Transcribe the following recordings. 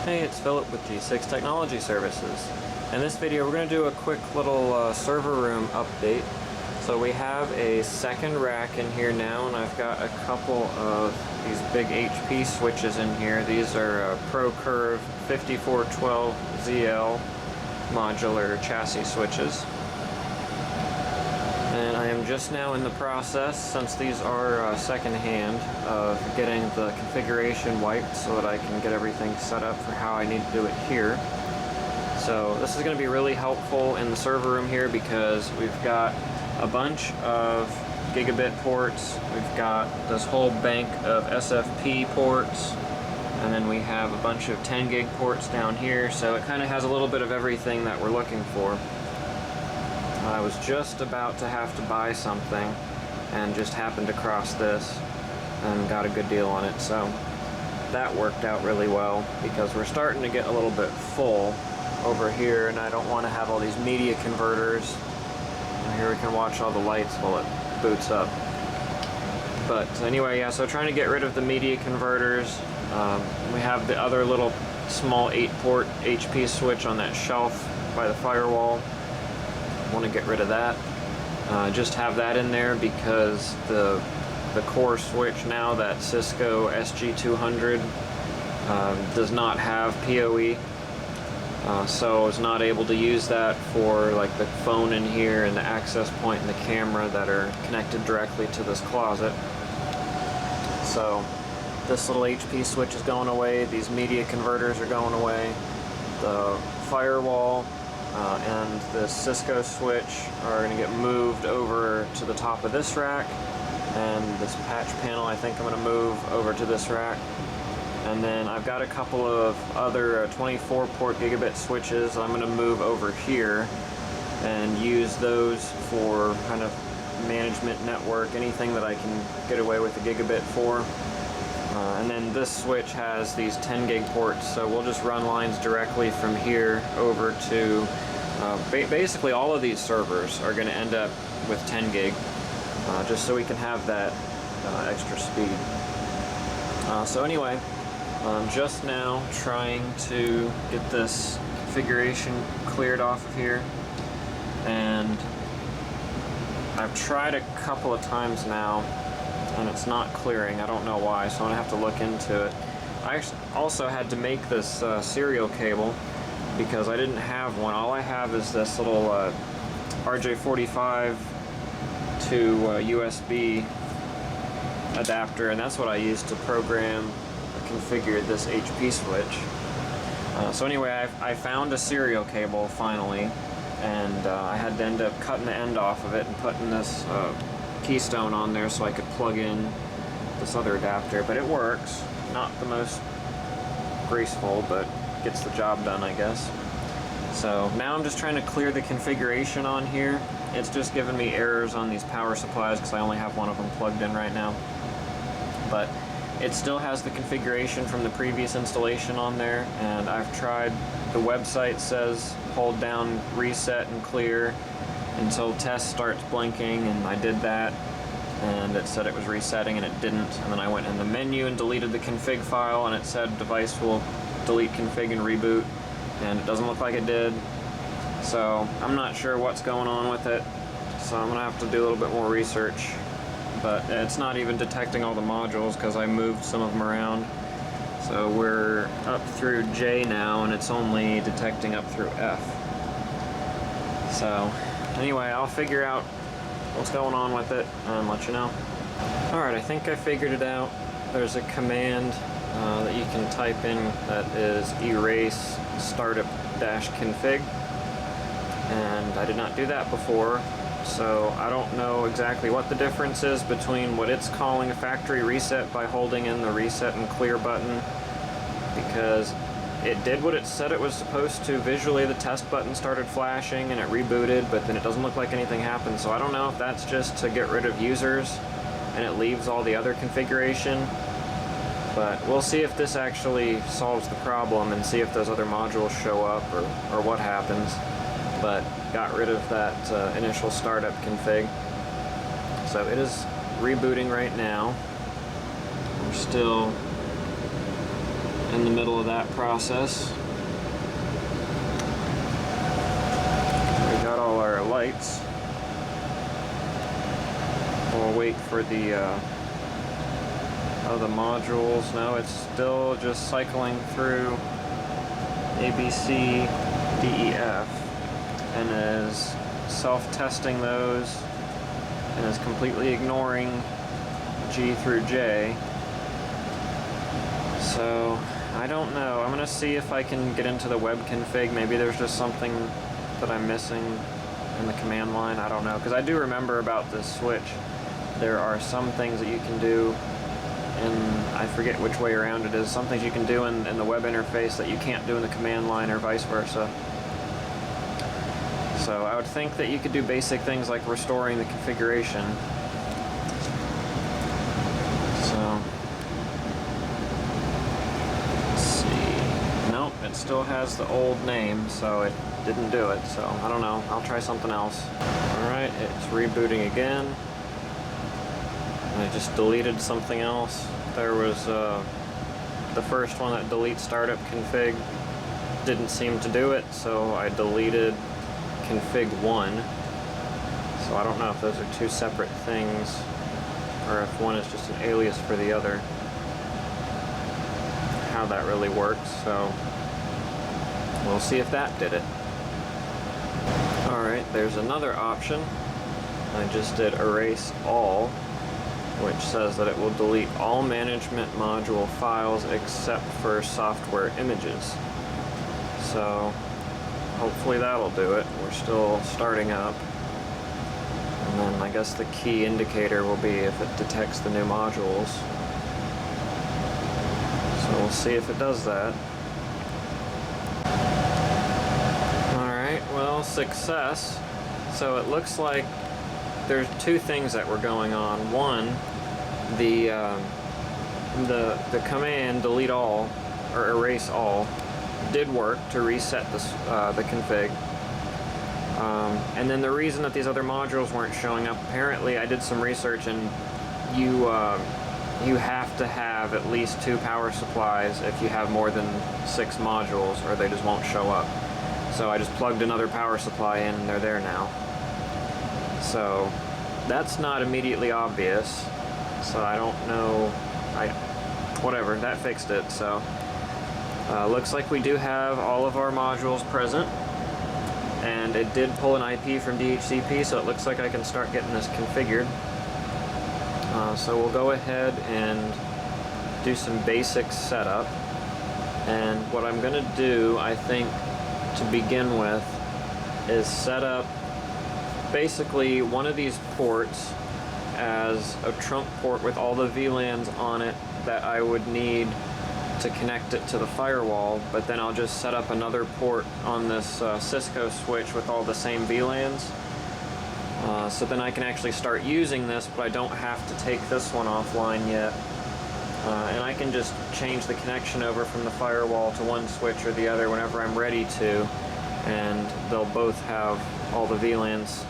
Hey, it's Philip with G6 Technology Services. In this video we're going to do a quick little server room update. So we have a second rack in here now, and I've got a couple of these big HP switches in here. These are ProCurve 5412zl modular chassis switches. And I am just now in the process, since these are second-hand, of getting the configuration wiped so that I can get everything set up for how I need to do it here. So this is going to be really helpful in the server room here because we've got a bunch of gigabit ports, we've got this whole bank of SFP ports, and then we have a bunch of 10 gig ports down here, so it kind of has a little bit of everything that we're looking for. I was just about to have to buy something and just happened across this and got a good deal on it, so that worked out really well because we're starting to get a little bit full over here, and I don't want to have all these media converters. And here we can watch all the lights while it boots up. But anyway, yeah, so trying to get rid of the media converters. We have the other little small 8-port HP switch on that shelf by the firewall. Want to get rid of that. Just have that in there because the core switch now, that Cisco SG200, does not have PoE, so I was not able to use that for like the phone in here and the access point and the camera that are connected directly to this closet. So this little HP switch is going away, these media converters are going away, the firewall and the Cisco switch are going to get moved over to the top of this rack, and this patch panel I think I'm going to move over to this rack. And then I've got a couple of other 24-port gigabit switches I'm going to move over here and use those for kind of management network, anything that I can get away with a gigabit for. And then this switch has these 10 gig ports, so we'll just run lines directly from here over to basically all of these servers are going to end up with 10 gig, just so we can have that extra speed. So anyway, I'm just now trying to get this configuration cleared off of here, and I've tried a couple of times now and it's not clearing. I don't know why, so I'm gonna have to look into it. I also had to make this serial cable because I didn't have one. All I have is this little RJ45 to USB adapter, and that's what I used to program or configure this HP switch. So anyway, I found a serial cable finally, and I had to end up cutting the end off of it and putting this keystone on there so I could plug in this other adapter, but it works. Not the most graceful, but gets the job done, I guess. So now I'm just trying to clear the configuration on here. It's just giving me errors on these power supplies because I only have one of them plugged in right now. But it still has the configuration from the previous installation on there, and I've tried. The website says hold down reset and clear until test starts blinking, and I did that, and it said it was resetting and it didn't. And then I went in the menu and deleted the config file, and it said device will delete config and reboot, and it doesn't look like it did. So I'm not sure what's going on with it, so I'm gonna have to do a little bit more research. But it's not even detecting all the modules because I moved some of them around. So we're up through J now, and it's only detecting up through F. So anyway, I'll figure out what's going on with it and let you know. Alright, I think I figured it out. There's a command that you can type in that is erase startup-config, and I did not do that before, so I don't know exactly what the difference is between what it's calling a factory reset by holding in the reset and clear button, because it did what it said it was supposed to. Visually, the test button started flashing and it rebooted, but then it doesn't look like anything happened. So I don't know if that's just to get rid of users and it leaves all the other configuration. But we'll see if this actually solves the problem and see if those other modules show up or what happens. But got rid of that initial startup config. So it is rebooting right now. We're still in the middle of that process. We got all our lights. We'll wait for the modules. No, it's still just cycling through A, B, C, D, E, F, and is self-testing those and is completely ignoring G through J. So I don't know. I'm gonna see if I can get into the web config. Maybe there's just something that I'm missing in the command line. I don't know, because I do remember about this switch. There are some things that you can do in, I forget which way around it is, some things you can do in the web interface that you can't do in the command line, or vice versa. So I would think that you could do basic things like restoring the configuration. So let's see. Nope, it still has the old name, so it didn't do it. So I don't know. I'll try something else. Alright, it's rebooting again. I just deleted something else. There was the first one that delete startup config didn't seem to do it, so I deleted config 1. So I don't know if those are two separate things or if one is just an alias for the other, how that really works. So we'll see if that did it. Alright, there's another option. I just did erase all, which says that it will delete all management module files except for software images. So hopefully that'll do it. We're still starting up. And then I guess the key indicator will be if it detects the new modules. So we'll see if it does that. Alright, well, success. So it looks like there's two things that were going on. One, the command delete all or erase all did work to reset the config. And then the reason that these other modules weren't showing up, apparently I did some research, and you have to have at least 2 power supplies if you have more than 6 modules, or they just won't show up. So I just plugged another power supply in and they're there now. So that's not immediately obvious, so I don't know. Whatever, that fixed it. So looks like we do have all of our modules present, and it did pull an IP from DHCP, so it looks like I can start getting this configured. So we'll go ahead and do some basic setup, and what I'm going to do, I think, to begin with, is set up basically one of these ports as a trunk port with all the VLANs on it that I would need to connect it to the firewall, but then I'll just set up another port on this Cisco switch with all the same VLANs. So then I can actually start using this, but I don't have to take this one offline yet. And I can just change the connection over from the firewall to one switch or the other whenever I'm ready to, and they'll both have all the VLANs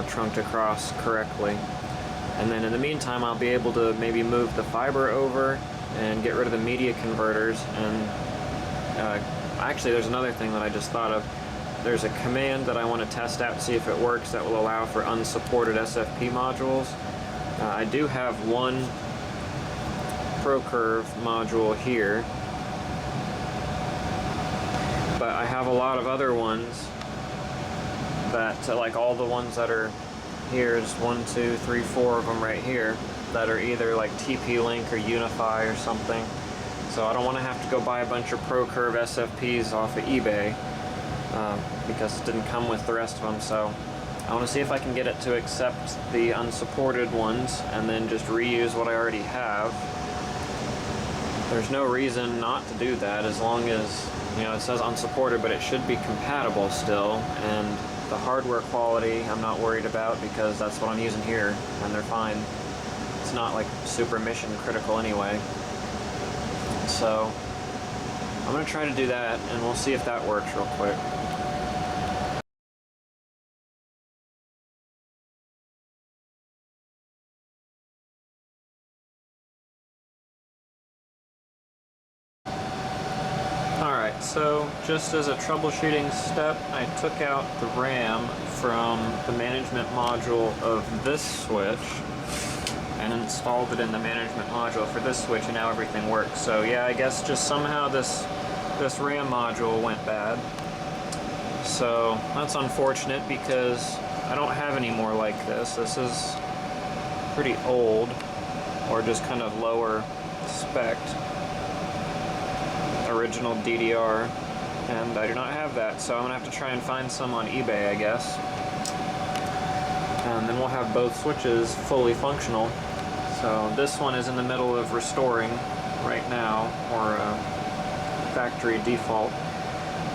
trunked across correctly. And then in the meantime, I'll be able to maybe move the fiber over and get rid of the media converters. And actually, there's another thing that I just thought of. There's a command that I want to test out to see if it works that will allow for unsupported SFP modules. I do have one ProCurve module here, but I have a lot of other ones that, like all the ones that are here, just 1, 2, 3, 4 of them right here, that are either like TP-Link or Unify or something. So I don't want to have to go buy a bunch of ProCurve SFPs off of eBay because it didn't come with the rest of them. So I want to see if I can get it to accept the unsupported ones and then just reuse what I already have. There's no reason not to do that, as long as, you know, it says unsupported, but it should be compatible still. And the hardware quality I'm not worried about, because that's what I'm using here and they're fine. It's not like super mission critical anyway. So I'm going to try to do that, and we'll see if that works real quick. Alright, so just as a troubleshooting step, I took out the RAM from the management module of this switch and installed it in the management module for this switch, and now everything works. So yeah, I guess just somehow this RAM module went bad. So that's unfortunate because I don't have any more like this. This is pretty old, or just kind of lower spec, original DDR, and I do not have that, so I'm gonna have to try and find some on eBay, I guess. And then we'll have both switches fully functional. So this one is in the middle of restoring right now, or factory default.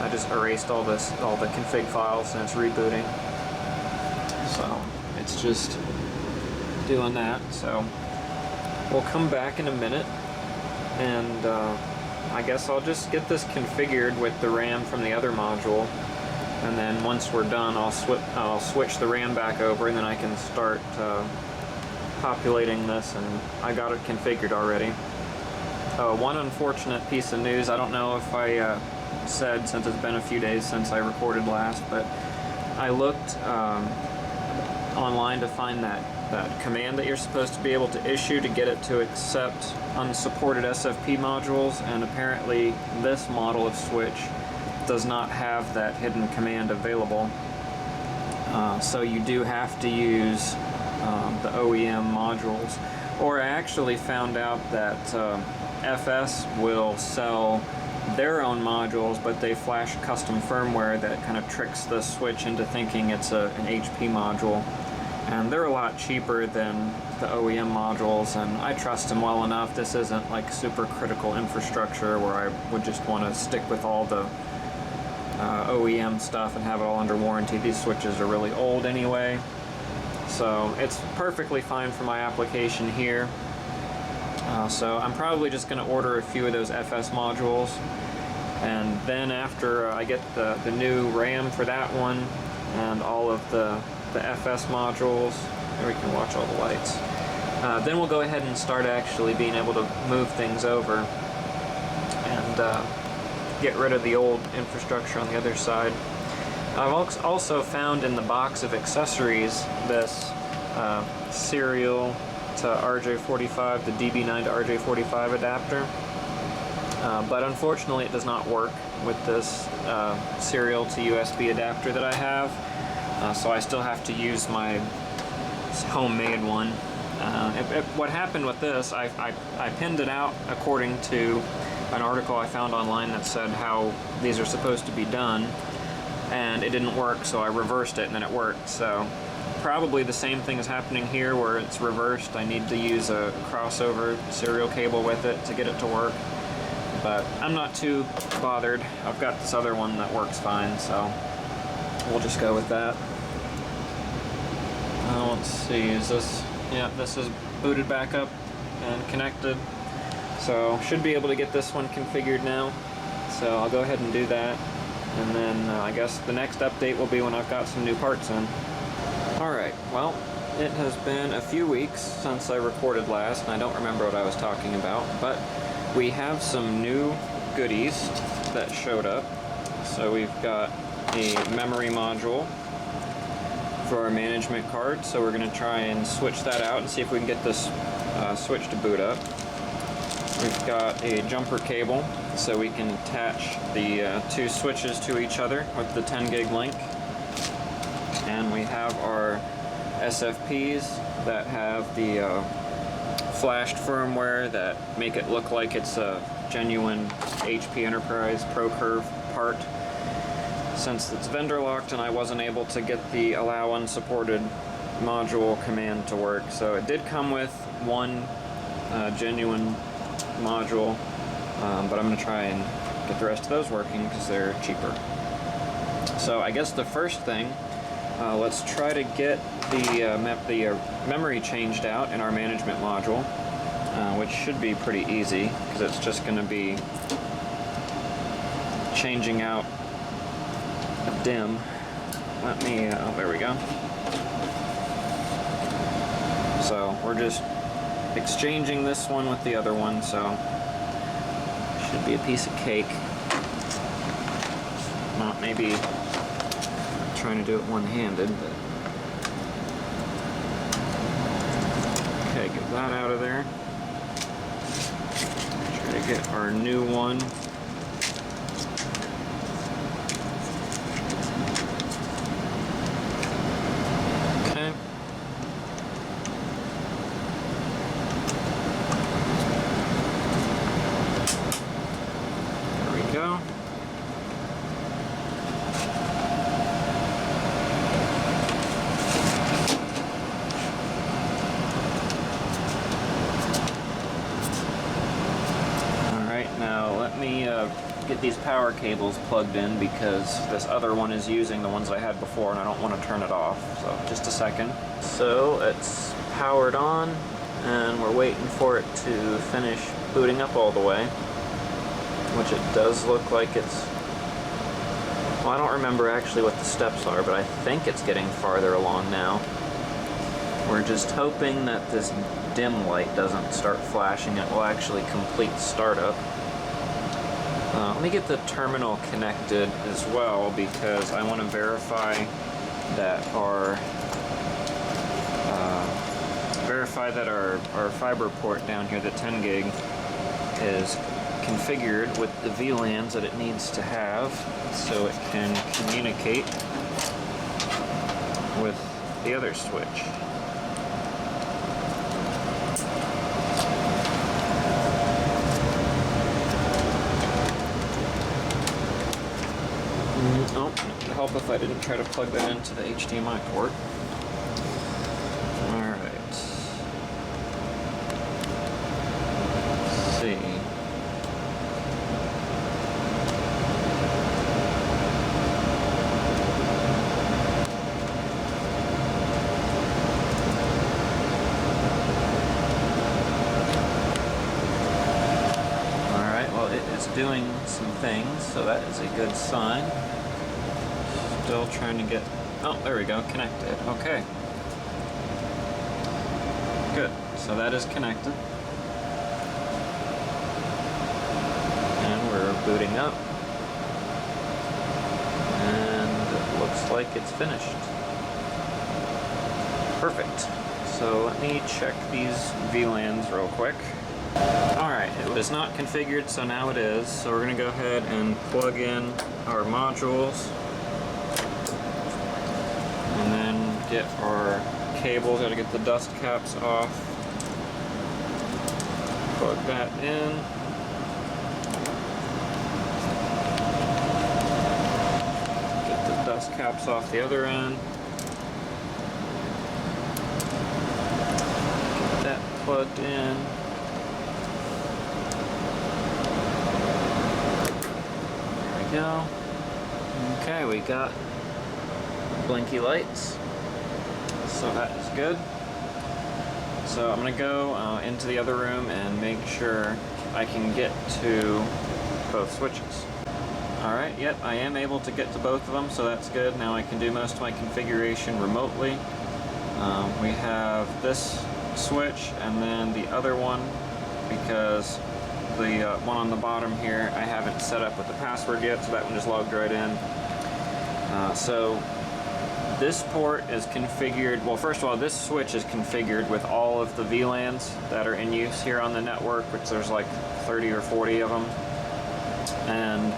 I just erased all the config files and it's rebooting. So it's just doing that. So we'll come back in a minute, and I guess I'll just get this configured with the RAM from the other module, and then once we're done, I'll switch the RAM back over, and then I can start populating this, and I got it configured already. One unfortunate piece of news, I don't know if I said, since it's been a few days since I recorded last, but I looked online to find that command that you're supposed to be able to issue to get it to accept unsupported SFP modules, and apparently this model of switch does not have that hidden command available. So you do have to use the OEM modules. Or I actually found out that FS will sell their own modules, but they flash custom firmware that kind of tricks the switch into thinking it's an HP module. And they're a lot cheaper than the OEM modules, and I trust them well enough. This isn't like super critical infrastructure where I would just want to stick with all the OEM stuff and have it all under warranty. These switches are really old anyway, so it's perfectly fine for my application here. So I'm probably just going to order a few of those FS modules, and then after I get the new RAM for that one and all of the FS modules, there we can watch all the lights, then we'll go ahead and start actually being able to move things over and get rid of the old infrastructure on the other side. I've also found in the box of accessories this serial to RJ45, the DB9 to RJ45 adapter, but unfortunately it does not work with this serial to USB adapter that I have, so I still have to use my homemade one. What happened with this, I pinned it out according to an article I found online that said how these are supposed to be done, and it didn't work, so I reversed it and then it worked. So probably the same thing is happening here where it's reversed. I need to use a crossover serial cable with it to get it to work, but I'm not too bothered. I've got this other one that works fine, so we'll just go with that. Let's see, is this, yeah, this is booted back up and connected, so should be able to get this one configured now. So I'll go ahead and do that, and then I guess the next update will be when I've got some new parts in. Alright, well, it has been a few weeks since I recorded last, and I don't remember what I was talking about, but we have some new goodies that showed up. So we've got a memory module for our management card, so we're going to try and switch that out and see if we can get this switch to boot up. We've got a jumper cable, so we can attach the two switches to each other with the 10 gig link. And we have our SFPs that have the flashed firmware that make it look like it's a genuine HP Enterprise ProCurve part. Since it's vendor locked and I wasn't able to get the allow unsupported module command to work, so it did come with one genuine module, but I'm going to try and get the rest of those working because they're cheaper. So I guess the first thing, let's try to get the memory changed out in our management module, which should be pretty easy because it's just going to be changing out a DIMM. Let me, oh, there we go. So we're just exchanging this one with the other one, so should be a piece of cake. not maybe trying to do it one-handed, but okay, get that out of there. Try to get our new one. Okay. There we go. Get these power cables plugged in because this other one is using the ones I had before and I don't want to turn it off. So just a second. So it's powered on and we're waiting for it to finish booting up all the way, which it does look like it's, well, I don't remember actually what the steps are, but I think it's getting farther along now. We're just hoping that this dim light doesn't start flashing. It will actually complete startup. Let me get the terminal connected as well because I want to verify that our fiber port down here, the 10 gig, is configured with the VLANs that it needs to have so it can communicate with the other switch. Oh, it'd help if I didn't try to plug that into the HDMI port. Alright. Let's see. Alright, well it is doing some things, so that is a good sign. Still trying to get, oh, there we go, connected. Okay. Good. So that is connected. And we're booting up. And it looks like it's finished. Perfect. So let me check these VLANs real quick. Alright, it was not configured, so now it is. So we're going to go ahead and plug in our modules. And then get our cables, gotta get the dust caps off. Plug that in. Get the dust caps off the other end. Get that plugged in. There we go. Okay, we got blinky lights, so that is good. So I'm going to go into the other room and make sure I can get to both switches. Alright, yep, I am able to get to both of them, so that's good. Now I can do most of my configuration remotely. We have this switch and then the other one, because the one on the bottom here I haven't set up with the password yet, so that one just logged right in. So this port is configured, well, first of all, this switch is configured with all of the VLANs that are in use here on the network, which there's like 30 or 40 of them. And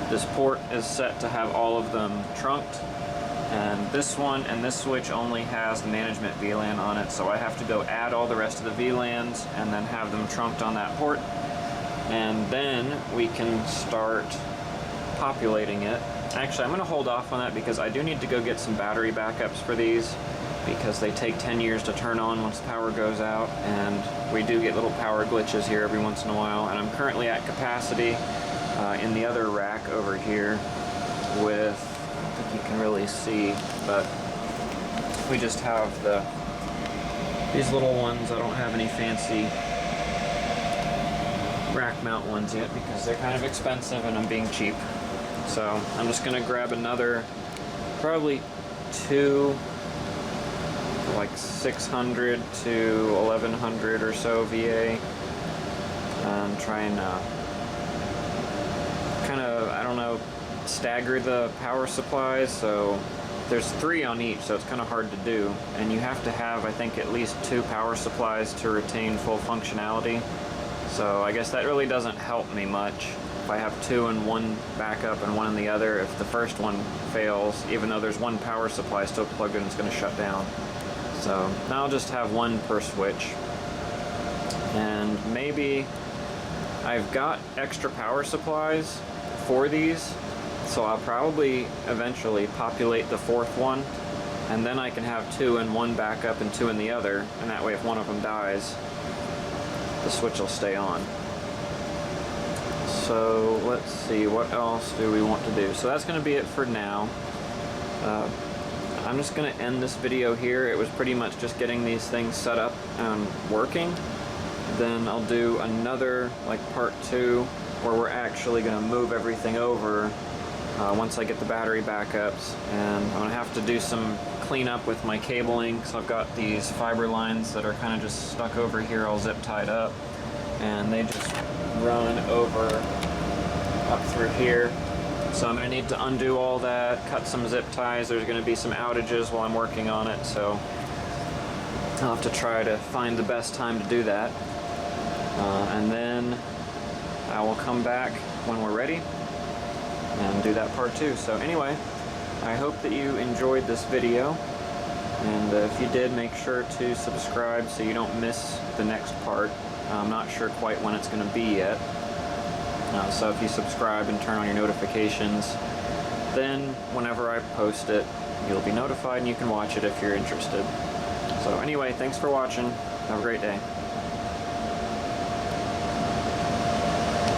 this port is set to have all of them trunked. And this one and this switch only has the management VLAN on it, so I have to go add all the rest of the VLANs and then have them trunked on that port. And then we can start populating it. Actually, I'm going to hold off on that because I do need to go get some battery backups for these because they take 10 years to turn on once the power goes out, and we do get little power glitches here every once in a while. And I'm currently at capacity in the other rack over here with, I don't think you can really see, but we just have these little ones. I don't have any fancy rack mount ones yet because they're kind of expensive and I'm being cheap. So I'm just going to grab another, probably two, like 600 to 1100 or so VA, and try and kind of, I don't know, stagger the power supplies, so there's 3 on each, so it's kind of hard to do. And you have to have, I think, at least 2 power supplies to retain full functionality. So I guess that really doesn't help me much. If I have 2 in one backup and 1 in the other, if the first one fails, even though there's 1 power supply still plugged in, it's going to shut down. So now I'll just have 1 per switch. And maybe I've got extra power supplies for these, so I'll probably eventually populate the 4th one, and then I can have 2 in one backup and 2 in the other, and that way if one of them dies, the switch will stay on. So let's see, what else do we want to do? So that's going to be it for now. I'm just going to end this video here. It was pretty much just getting these things set up and working. Then I'll do another, like, part 2, where we're actually going to move everything over once I get the battery backups. And I'm going to have to do some cleanup with my cabling, because I've got these fiber lines that are kind of just stuck over here all zip tied up, and they just run over up through here. So I'm going to need to undo all that, cut some zip ties. There's going to be some outages while I'm working on it, so I'll have to try to find the best time to do that. And then I will come back when we're ready and do that part 2. So anyway, I hope that you enjoyed this video, and if you did, make sure to subscribe so you don't miss the next part. I'm not sure quite when it's going to be yet. So if you subscribe and turn on your notifications, then whenever I post it, you'll be notified and you can watch it if you're interested. So anyway, thanks for watching. Have a great day.